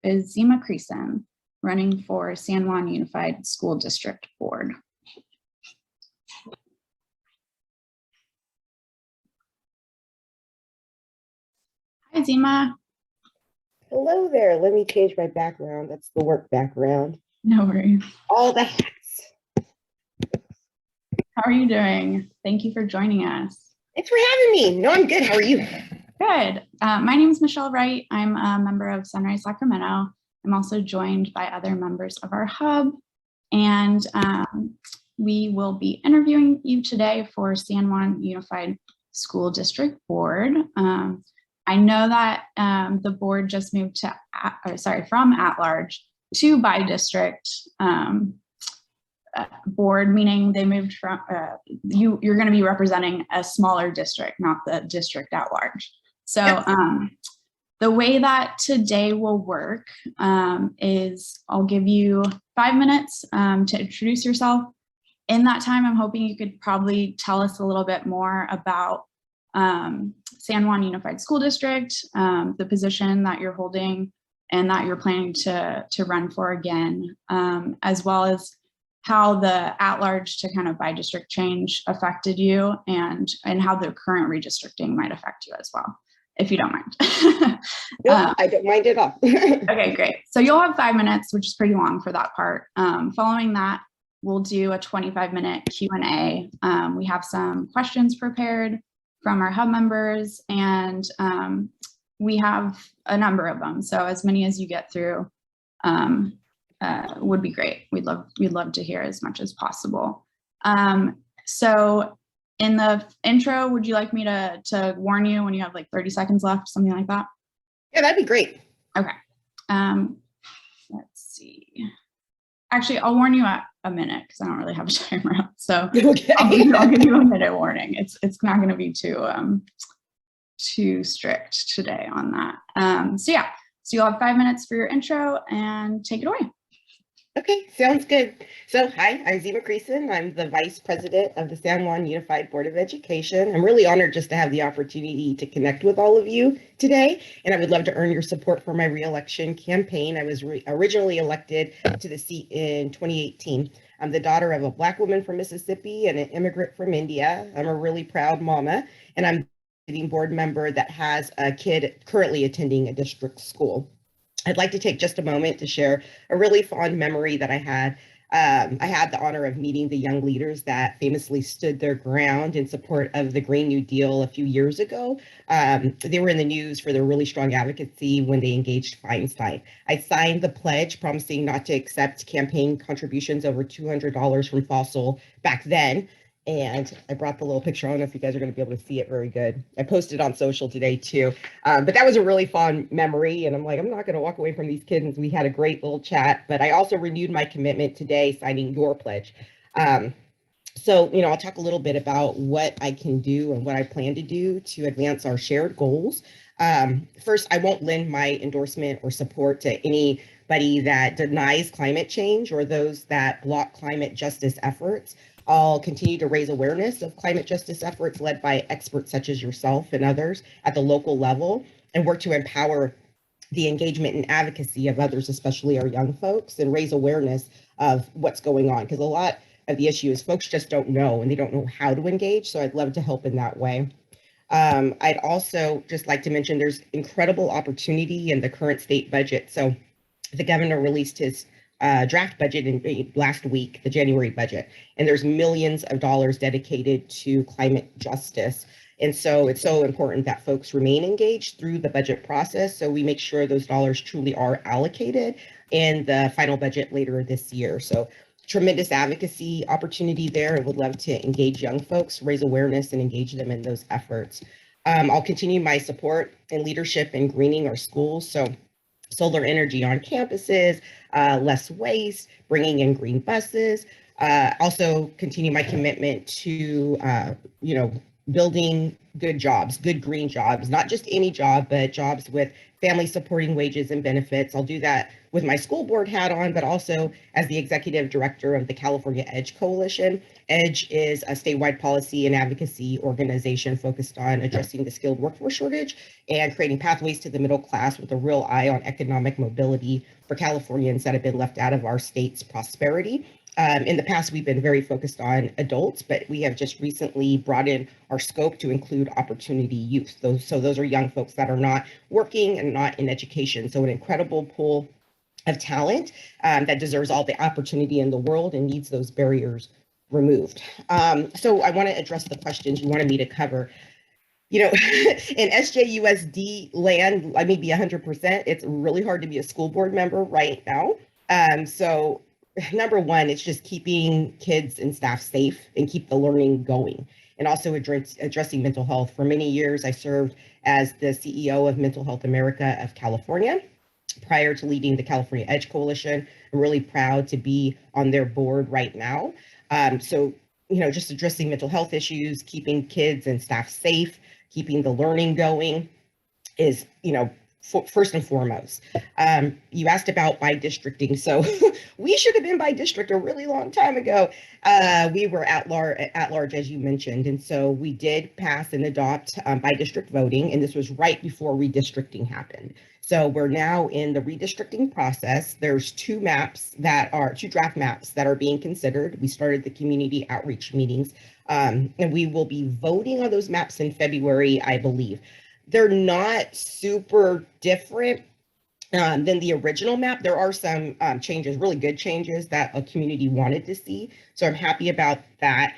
is Zima Creason, running for San Juan Unified School District Board. Hi, Zima. Hello there. Let me change my background. That's the work background. No worries. All the hats. How are you doing? Thank you for joining us. Thanks for having me. No, I'm good. How are you? Good. My name is Michelle Wright. I'm a member of Sunrise Sacramento. I'm also joined by other members of our hub, and we will be interviewing you today for San Juan Unified School District Board. I know that the board just moved to, from at-large to by district board, meaning they moved from, you're going to be representing a smaller district, not the district at large. So the way that today will work is I'll give you 5 minutes to introduce yourself. In that time, I'm hoping you could probably tell us a little bit more about San Juan Unified School District, the position that you're holding and that you're planning to run for again, as well as how the at-large to kind of by district change affected you and how the current redistricting might affect you as well, if you don't mind. No, I don't mind at all. Okay, great. So you'll have 5 minutes, which is pretty long for that part. Following that, we'll do a 25-minute Q&A. We have some questions prepared from our hub members, and we have a number of them. So as many as you get through would be great. We'd love to hear as much as possible. So in the intro, would you like me to warn you when you have like 30 seconds left, something like that? Yeah, that'd be great. Okay. Let's see. Actually, I'll warn you at a minute because I don't really have a timer up. So Okay. I'll give you a minute warning. It's not going to be too strict today on that. So you'll have 5 minutes for your intro and take it away. Okay, sounds good. So hi, I'm Zima Creason. I'm the Vice President of the San Juan Unified Board of Education. I'm really honored just to have the opportunity to connect with all of you today, and I would love to earn your support for my re-election campaign. I was originally elected to the seat in 2018. I'm the daughter of a Black woman from Mississippi and an immigrant from India. I'm a really proud mama, and I'm a sitting board member that has a kid currently attending a district school. I'd like to take just a moment to share a really fond memory that I had. I had the honor of meeting the young leaders that famously stood their ground in support of the Green New Deal a few years ago. They were in the news for their really strong advocacy when they engaged Feinstein. I signed the pledge promising not to accept campaign contributions over $200 from Fossil back then. And I brought the little picture. I don't know if you guys are going to be able to see it very good. I posted on social today too. But that was a really fond memory. And I'm like, I'm not going to walk away from these kids. We had a great little chat, but I also renewed my commitment today signing your pledge. So, I'll talk a little bit about what I can do and what I plan to do to advance our shared goals. First, I won't lend my endorsement or support to anybody that denies climate change or those that block climate justice efforts. I'll continue to raise awareness of climate justice efforts led by experts such as yourself and others at the local level, and work to empower the engagement and advocacy of others, especially our young folks, and raise awareness of what's going on. Because a lot of the issue is folks just don't know and they don't know how to engage. So I'd love to help in that way. I'd also just like to mention there's incredible opportunity in the current state budget. So the governor released his draft budget last week, the January budget, and there's millions of dollars dedicated to climate justice. And so it's so important that folks remain engaged through the budget process so we make sure those dollars truly are allocated in the final budget later this year. So tremendous advocacy opportunity there. I would love to engage young folks, raise awareness, and engage them in those efforts. I'll continue my support and leadership in greening our schools. So solar energy on campuses, less waste, bringing in green buses. Also continue my commitment to, building good jobs, good green jobs, not just any job, but jobs with family supporting wages and benefits. I'll do that with my school board hat on, but also as the executive director of the California EDGE Coalition. EDGE is a statewide policy and advocacy organization focused on addressing the skilled workforce shortage and creating pathways to the middle class with a real eye on economic mobility for Californians that have been left out of our state's prosperity. In the past, we've been very focused on adults, but we have just recently brought in our scope to include opportunity youth. Those are young folks that are not working and not in education. So an incredible pool of talent that deserves all the opportunity in the world and needs those barriers removed. So I want to address the questions you wanted me to cover. You know, in SJUSD land, I may be 100%. It's really hard to be a school board member right now. So number one, it's just keeping kids and staff safe and keep the learning going, and also addressing mental health. For many years, I served as the CEO of Mental Health America of California prior to leading the California EDGE Coalition. I'm really proud to be on their board right now. So, you know, just addressing mental health issues, keeping kids and staff safe, keeping the learning going is, you know, first and foremost. You asked about by districting. So we should have been by district a really long time ago. We were at large, as you mentioned. And so we did pass and adopt by district voting. And this was right before redistricting happened. So we're now in the redistricting process. There's two draft maps that are being considered. We started the community outreach meetings, and we will be voting on those maps in February, I believe. They're not super different than the original map. There are some changes, really good changes that a community wanted to see. So I'm happy about that.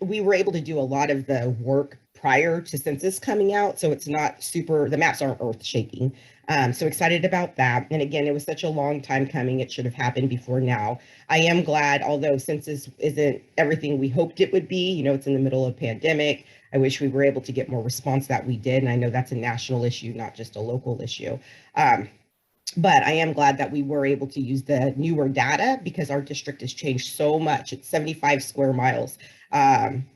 We were able to do a lot of the work prior to census coming out. So it's not the maps aren't earth shaking. So excited about that. And again, it was such a long time coming. It should have happened before now. I am glad, although census isn't everything we hoped it would be, you know, it's in the middle of a pandemic. I wish we were able to get more response that we did. And I know that's a national issue, not just a local issue. But I am glad that we were able to use the newer data because our district has changed so much. It's 75 square miles,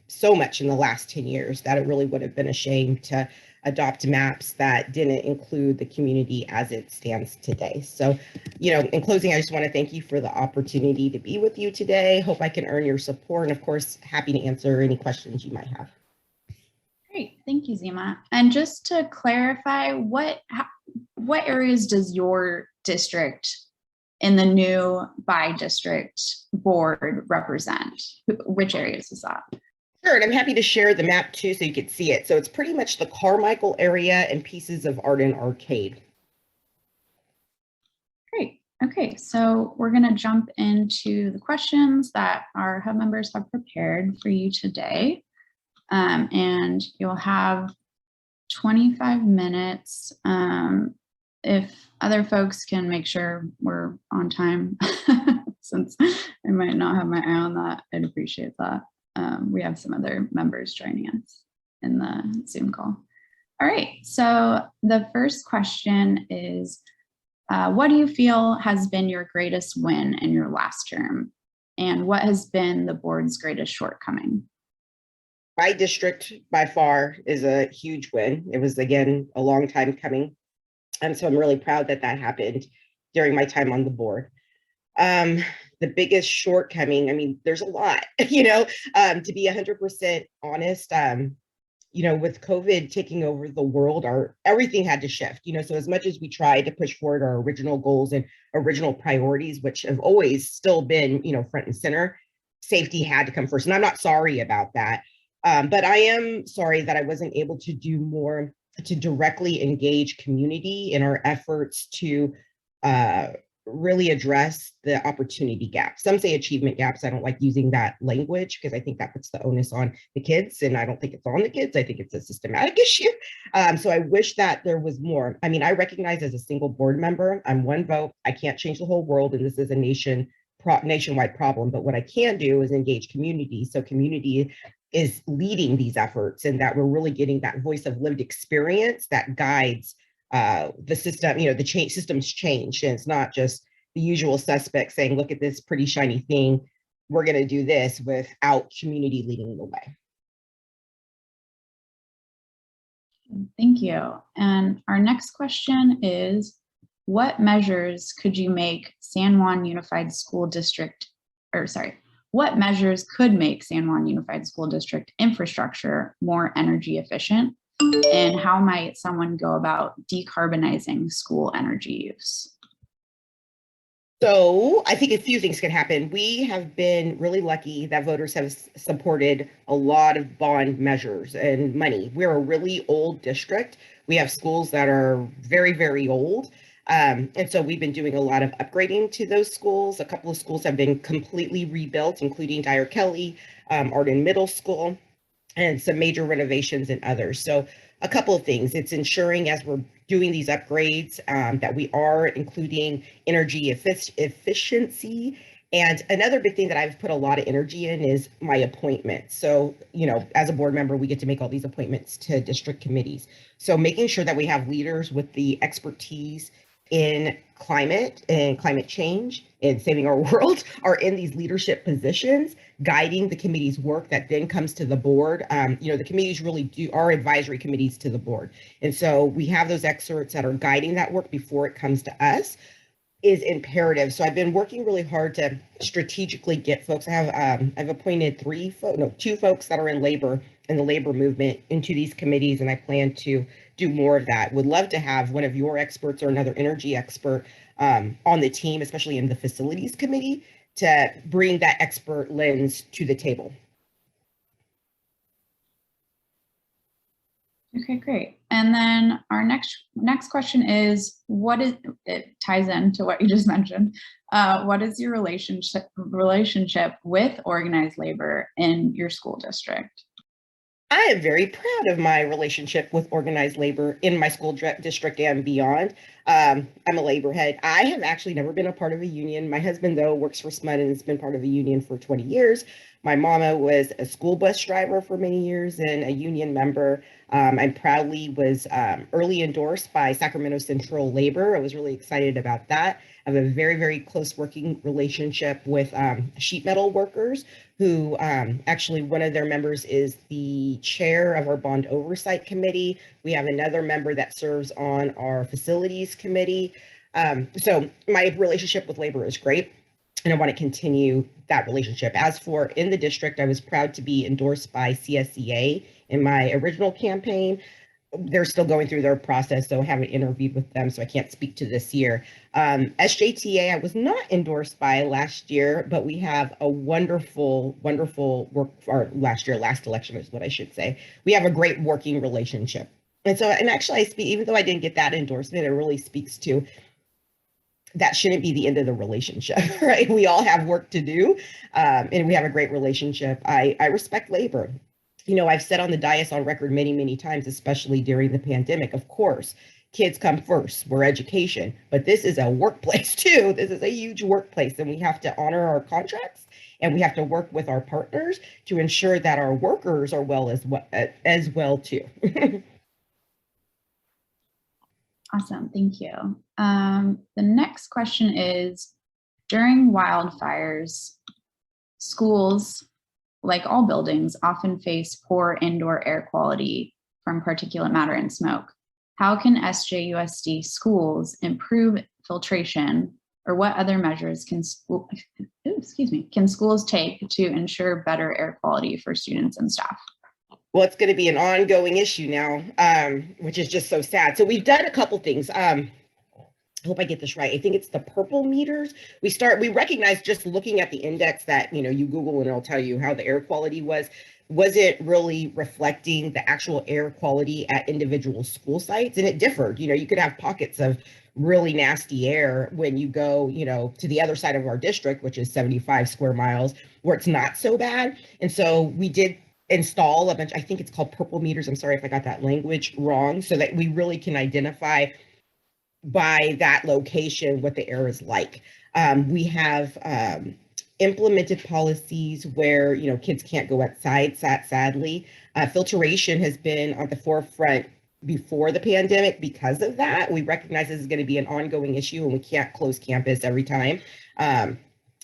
so much in the last 10 years that it really would have been a shame to adopt maps that didn't include the community as it stands today. So, you know, in closing, I just want to thank you for the opportunity to be with you today. Hope I can earn your support. And of course, happy to answer any questions you might have. Great, thank you, Zima. And just to clarify, what areas does your district in the new by district board represent? Which areas is that? Sure, and I'm happy to share the map too so you can see it. So it's pretty much the Carmichael area and pieces of Arden Arcade. Great. Okay, so we're going to jump into the questions that our hub members have prepared for you today. And you'll have 25 minutes. If other folks can make sure we're on time, since I might not have my eye on that, I'd appreciate that. We have some other members joining us in the Zoom call. All right, so the first question is, what do you feel has been your greatest win in your last term? And what has been the board's greatest shortcoming? My district by far is a huge win. It was, again, a long time coming. And so I'm really proud that that happened during my time on the board. The biggest shortcoming, I mean, there's a lot, you know, to be 100% honest, you know, with COVID taking over the world, everything had to shift, you know, so as much as we tried to push forward our original goals and original priorities, which have always still been, you know, front and center, safety had to come first. And I'm not sorry about that. But I am sorry that I wasn't able to do more to directly engage community in our efforts to really address the opportunity gaps. Some say achievement gaps. I don't like using that language because I think that puts the onus on the kids, and I don't think it's on the kids. I think it's a systematic issue. So I wish that there was more. I mean, I recognize as a single board member, I'm one vote. I can't change the whole world, and this is a nationwide problem. But what I can do is engage community. So community is leading these efforts, and that we're really getting that voice of lived experience that guides the system. You know, the system's changed, and it's not just the usual suspects saying, look at this pretty shiny thing, we're going to do this, without community leading the way. Thank you. And our next question is, what measures could you make San Juan Unified School District, what measures could make San Juan Unified School District infrastructure more energy efficient? And how might someone go about decarbonizing school energy use? So I think a few things can happen. We have been really lucky that voters have supported a lot of bond measures and money. We're a really old district. We have schools that are very, very old. And so we've been doing a lot of upgrading to those schools. A couple of schools have been completely rebuilt, including Dyer Kelly, Arden Middle School, and some major renovations in others. So a couple of things. It's ensuring as we're doing these upgrades that we are including energy efficiency. And another big thing that I've put a lot of energy in is my appointments. So, as a board member, we get to make all these appointments to district committees. So making sure that we have leaders with the expertise in climate and climate change and saving our world are in these leadership positions, guiding the committee's work that then comes to the board. The committees really are advisory committees to the board. And so we have those experts that are guiding that work before it comes to us is imperative. So I've been working really hard to strategically get folks. I've appointed two folks that are in the labor movement into these committees, and I plan to do more of that. Would love to have one of your experts or another energy expert on the team, especially in the facilities committee, to bring that expert lens to the table. Okay, great. And then our next question is, it ties into what you just mentioned. What is your relationship with organized labor in your school district? I am very proud of my relationship with organized labor in my school district and beyond. I'm a labor head. I have actually never been a part of a union. My husband, though, works for SMUD and has been part of a union for 20 years. My mama was a school bus driver for many years and a union member. I proudly was early endorsed by Sacramento Central Labor. I was really excited about that. I have a very, very close working relationship with sheet metal workers who actually one of their members is the chair of our bond oversight committee. We have another member that serves on our facilities committee. So my relationship with labor is great, and I want to continue that relationship. As for in the district, I was proud to be endorsed by CSEA in my original campaign. They're still going through their process, so I haven't interviewed with them, so I can't speak to this year. SJTA, I was not endorsed by last year, but we have a wonderful work, or last election is what I should say. We have a great working relationship. And so, and actually I speak, even though I didn't get that endorsement, it really speaks to that shouldn't be the end of the relationship, right? We all have work to do, and we have a great relationship. I respect labor. I've said on the dais on record many, many times, especially during the pandemic, of course, kids come first, we're education, but this is a workplace too. This is a huge workplace, and we have to honor our contracts, and we have to work with our partners to ensure that our workers are well as well too. Awesome, thank you. The next question is, during wildfires, schools, like all buildings, often face poor indoor air quality from particulate matter and smoke. How can SJUSD schools improve filtration, or what other measures can schools take to ensure better air quality for students and staff? Well, it's going to be an ongoing issue now, which is just so sad. So we've done a couple things. I hope I get this right. I think it's the purple meters. We recognize just looking at the index that, you Google and it'll tell you how the air quality was it really reflecting the actual air quality at individual school sites? And it differed. You could have pockets of really nasty air when you go, to the other side of our district, which is 75 square miles, where it's not so bad. And so we did install a bunch, I think it's called purple meters. I'm sorry if I got that language wrong, so that we really can identify by that location what the air is like. We have implemented policies where kids can't go outside, sadly. Filtration has been on the forefront before the pandemic because of that. We recognize this is going to be an ongoing issue, and we can't close campus every time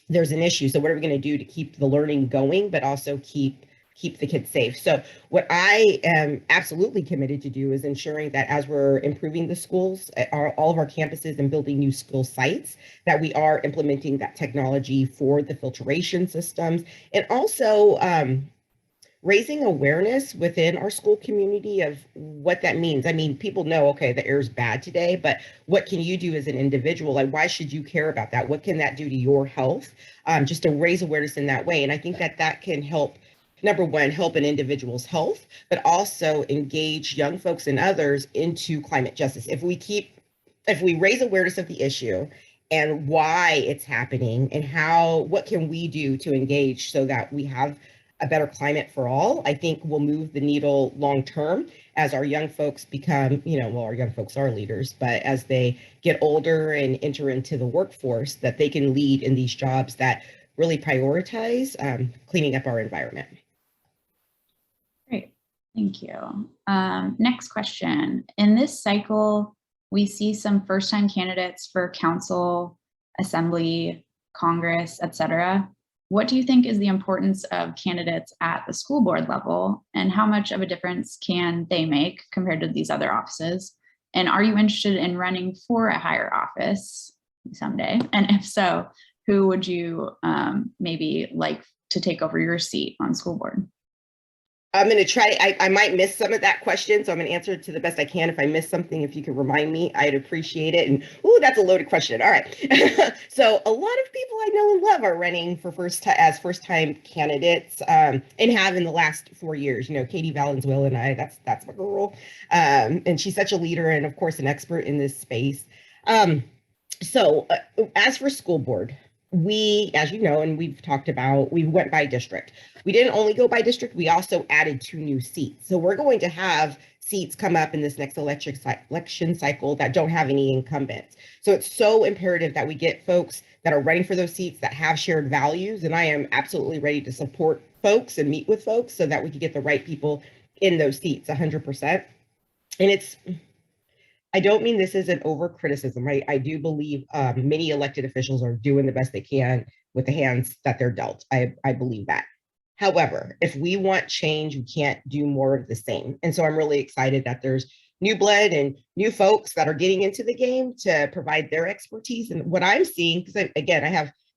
there's an issue. So what are we going to do to keep the learning going, but also keep keep the kids safe. So what I am absolutely committed to do is ensuring that as we're improving the schools, all of our campuses and building new school sites, that we are implementing that technology for the filtration systems, and also raising awareness within our school community of what that means. I mean, people know, okay, the air is bad today, but what can you do as an individual? Like, why should you care about that? What can that do to your health? Just to raise awareness in that way. And I think that that can help, number one, help an individual's health, but also engage young folks and others into climate justice. If we raise awareness of the issue and why it's happening and what can we do to engage so that we have a better climate for all, I think will move the needle long term as our young folks become, well, our young folks are leaders, but as they get older and enter into the workforce, that they can lead in these jobs that really prioritize cleaning up our environment. Great, thank you. Next question. In this cycle, we see some first-time candidates for council, assembly, Congress, etc. What do you think is the importance of candidates at the school board level, and how much of a difference can they make compared to these other offices? And are you interested in running for a higher office someday? And if so, who would you maybe like to take over your seat on school board? I'm going to try, I might miss some of that question, so I'm going to answer it to the best I can. If I miss something, if you could remind me, I'd appreciate it. And, ooh, that's a loaded question. All right. So a lot of people I know and love are running for first-time candidates and have in the last 4 years. Katie Valenzuela and I, that's my girl. And she's such a leader and, of course, an expert in this space. So as for school board, we, as you know, and we've talked about, we went by district. We didn't only go by district, we also added 2 new seats. So we're going to have seats come up in this next election cycle that don't have any incumbents. So it's so imperative that we get folks that are running for those seats that have shared values. And I am absolutely ready to support folks and meet with folks so that we can get the right people in those seats 100%. And I don't mean this as an over criticism, right? I do believe many elected officials are doing the best they can with the hands that they're dealt. I believe that. However, if we want change, we can't do more of the same. And so I'm really excited that there's new blood and new folks that are getting into the game to provide their expertise. And what I'm seeing, because again, I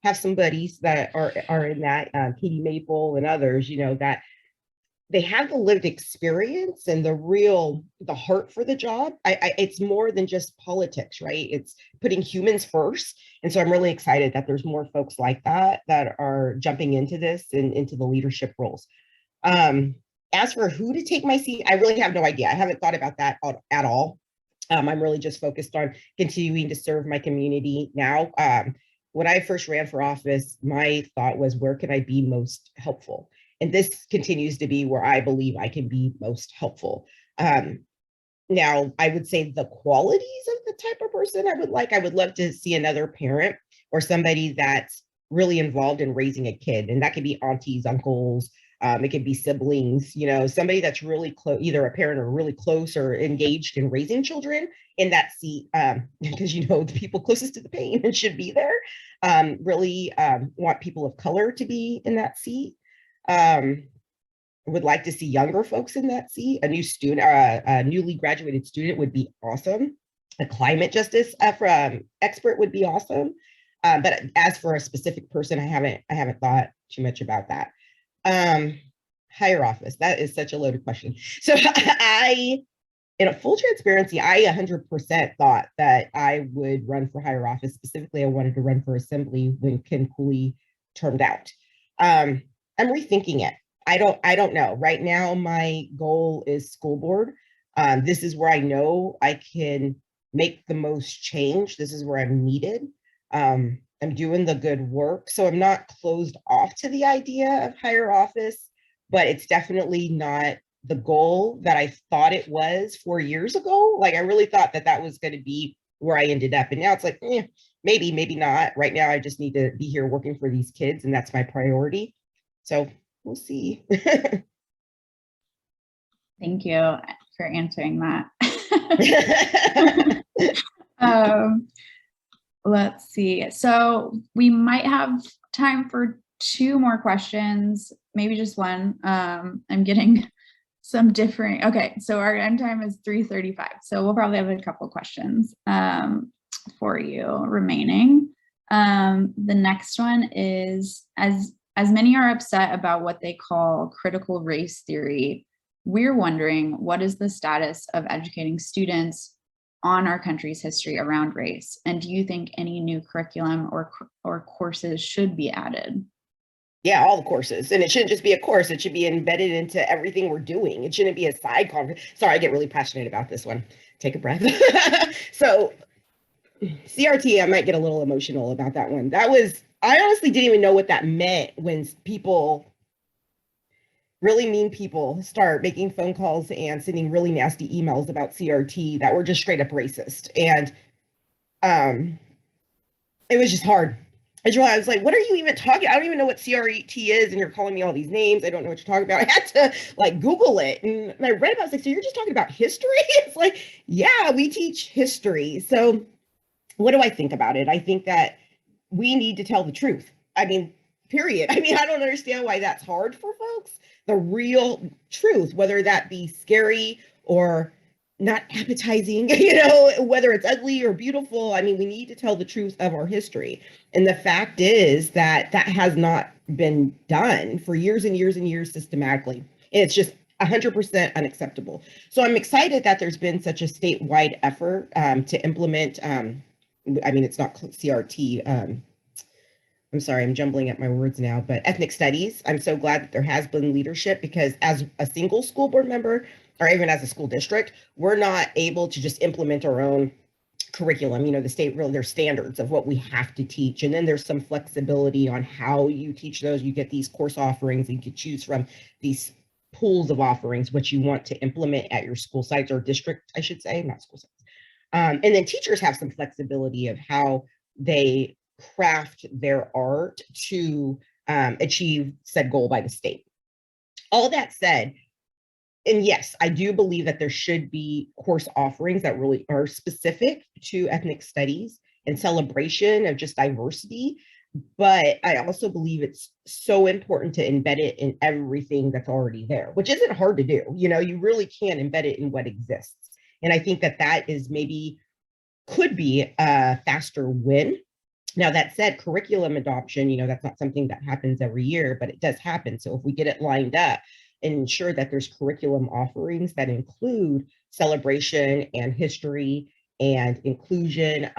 have some buddies that are in that, Katie Maple and others, that they have the lived experience and the heart for the job. It's more than just politics, right? It's putting humans first. And so I'm really excited that there's more folks like that are jumping into this and into the leadership roles. As for who to take my seat, I really have no idea. I haven't thought about that at all. I'm really just focused on continuing to serve my community now. When I first ran for office, my thought was, where can I be most helpful? And this continues to be where I believe I can be most helpful. Now, I would say the qualities of the type of person I would love to see another parent or somebody that's really involved in raising a kid. And that could be aunties, uncles, it could be siblings, somebody that's really close, either a parent or really close or engaged in raising children in that seat, because, the people closest to the pain should be there. Really want people of color to be in that seat. Would like to see younger folks in that seat. A new student, a newly graduated student would be awesome. A climate justice expert would be awesome. But as for a specific person, I haven't thought too much about that. Higher office, that is such a loaded question. So in a full transparency, I 100% thought that I would run for higher office. Specifically, I wanted to run for assembly when Ken Cooley termed out. I'm rethinking it. I don't know. Right now, my goal is school board. This is where I know I can make the most change. This is where I'm needed. I'm doing the good work. So I'm not closed off to the idea of higher office, but it's definitely not the goal that I thought it was 4 years ago. Like, I really thought that was going to be where I ended up. And now it's like, maybe, maybe not. Right now, I just need to be here working for these kids, and that's my priority. So we'll see. Thank you for answering that. Let's see. So we might have time for two more questions, maybe just one. I'm getting some different, okay, so our end time is 3:35. So we'll probably have a couple questions for you remaining. The next one is, as many are upset about what they call critical race theory, we're wondering, what is the status of educating students on our country's history around race? And do you think any new curriculum or courses should be added? Yeah, all the courses. And it shouldn't just be a course. It should be embedded into everything we're doing. It shouldn't be a side conference. Sorry, I get really passionate about this one. Take a breath. So CRT, I might get a little emotional about that one. I honestly didn't even know what that meant when really mean people start making phone calls and sending really nasty emails about CRT that were just straight up racist. And it was just hard. I was like, what are you even talking? I don't even know what CRT is, and you're calling me all these names. I don't know what you're talking about. I had to like Google it, and I read about it. Like, so you're just talking about history? It's like, yeah, we teach history. So what do I think about it? I think that we need to tell the truth. I mean, period. I mean, I don't understand why that's hard for folks. The real truth, whether that be scary or not appetizing, whether it's ugly or beautiful. I mean, we need to tell the truth of our history. And the fact is that that has not been done for years and years and years systematically. And it's just 100% unacceptable. So I'm excited that there's been such a statewide effort to implement, it's not CRT. I'm sorry, I'm jumbling up my words now, but ethnic studies. I'm so glad that there has been leadership, because as a single school board member, or even as a school district, we're not able to just implement our own curriculum. The state, really, there's standards of what we have to teach. And then there's some flexibility on how you teach those. You get these course offerings, and you can choose from these pools of offerings, what you want to implement at your school sites, or district, I should say, not school sites. And then teachers have some flexibility of how they craft their art to achieve said goal by the state. All that said, and yes, I do believe that there should be course offerings that really are specific to ethnic studies and celebration of just diversity. But I also believe it's so important to embed it in everything that's already there, which isn't hard to do. You really can embed it in what exists. And I think that is could be a faster win. Now, that said, curriculum adoption, that's not something that happens every year, but it does happen. So if we get it lined up and ensure that there's curriculum offerings that include celebration and history and inclusion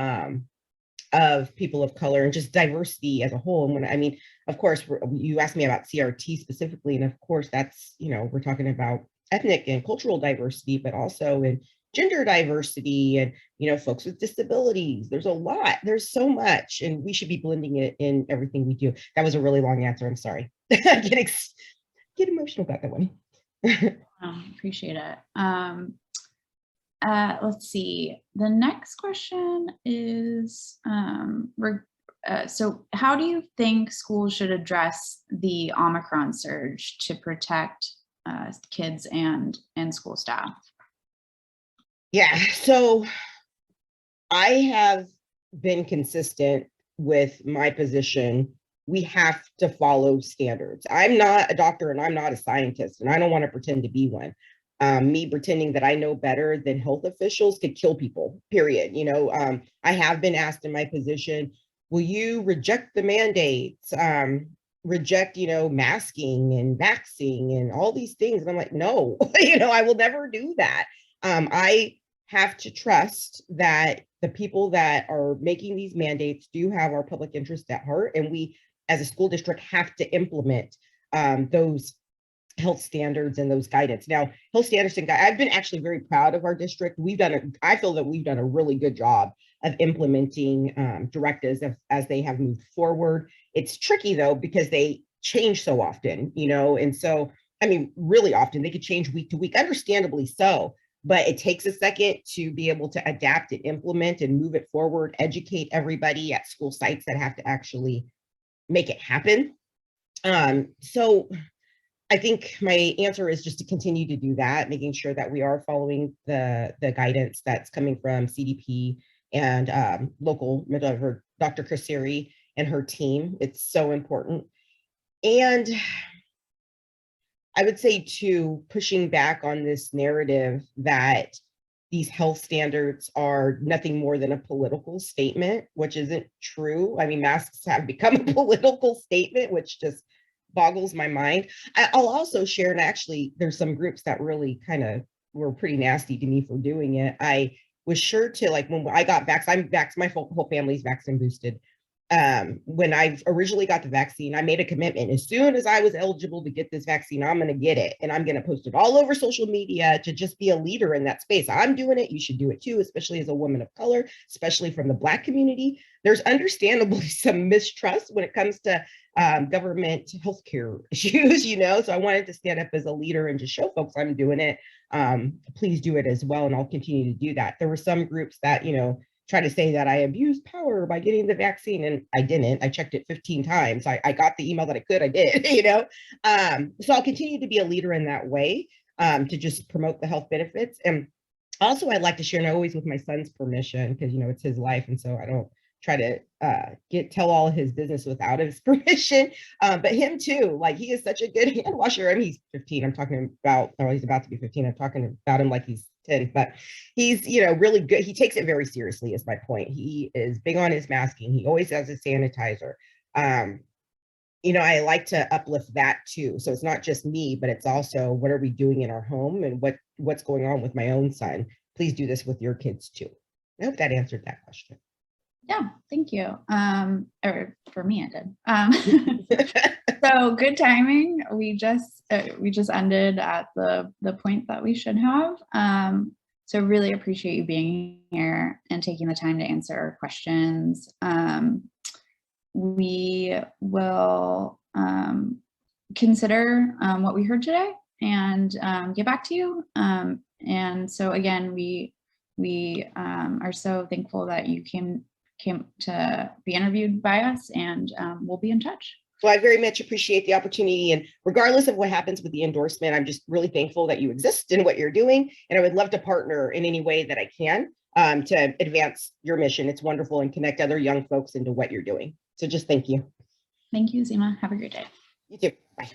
of people of color and just diversity as a whole. And of course, you asked me about CRT specifically, and of course, that's, we're talking about ethnic and cultural diversity, but also in gender diversity and, folks with disabilities. There's so much, and we should be blending it in everything we do. That was a really long answer. I'm sorry. Get emotional about that one. Appreciate it. Let's see. The next question is, so how do you think schools should address the Omicron surge to protect kids and school staff? Yeah, so I have been consistent with my position. We have to follow standards. I'm not a doctor and I'm not a scientist, and I don't want to pretend to be one. Me pretending that I know better than health officials could kill people, period. I have been asked in my position, will you reject the mandates, reject, masking and vaxxing and all these things? And I'm like, no, I will never do that. I have to trust that the people that are making these mandates do have our public interest at heart, and we as a school district have to implement those health standards and those guidance. Now, health standards and I've been actually very proud of our district. I feel that we've done a really good job of implementing directives as they have moved forward. It's tricky though, because they change so often, and so, really often they could change week to week, understandably so. But it takes a second to be able to adapt and implement and move it forward, educate everybody at school sites that have to actually make it happen. So I think my answer is just to continue to do that, making sure that we are following the guidance that's coming from CDP and local, Dr. Kassiri and her team. It's so important. And I would say too, pushing back on this narrative that these health standards are nothing more than a political statement, which isn't true. I mean, masks have become a political statement, which just boggles my mind. I'll also share, and actually there's some groups that really kind of were pretty nasty to me for doing it. I was sure to, like, when I got vaxxed, my whole family's vaccine boosted. When I originally got the vaccine, I made a commitment. As soon as I was eligible to get this vaccine, I'm going to get it. And I'm going to post it all over social media to just be a leader in that space. I'm doing it. You should do it too, especially as a woman of color, especially from the Black community. There's understandably some mistrust when it comes to government healthcare issues, you know? So I wanted to stand up as a leader and just show folks I'm doing it. Please do it as well. And I'll continue to do that. There were some groups that, you know, try to say that I abused power by getting the vaccine, and I didn't. I checked it 15 times. I got the email that I could, I did, you know? So I'll continue to be a leader in that way, to just promote the health benefits. And also I'd like to share, and always with my son's permission, because, you know, it's his life. And so I don't try to tell all his business without his permission. But him too, like, he is such a good hand washer. I mean, he's 15. I'm talking about, or he's about to be 15. I'm talking about him like he's 10, but he's, you know, really good. He takes it very seriously, is my point. He is big on his masking. He always has his sanitizer. You know, I like to uplift that too. So it's not just me, but it's also, what are we doing in our home, and what's going on with my own son? Please do this with your kids too. I hope that answered that question. Yeah, thank you. Or for me, it did. So good timing. We just ended at the point that we should have. So really appreciate you being here and taking the time to answer our questions. We will consider what we heard today and get back to you. And so again, we are so thankful that you came to be interviewed by us, and we'll be in touch. Well, I very much appreciate the opportunity, and regardless of what happens with the endorsement, I'm just really thankful that you exist and what you're doing, and I would love to partner in any way that I can to advance your mission. It's wonderful, and connect other young folks into what you're doing. So just thank you. Thank you, Zima. Have a great day. You too. Bye.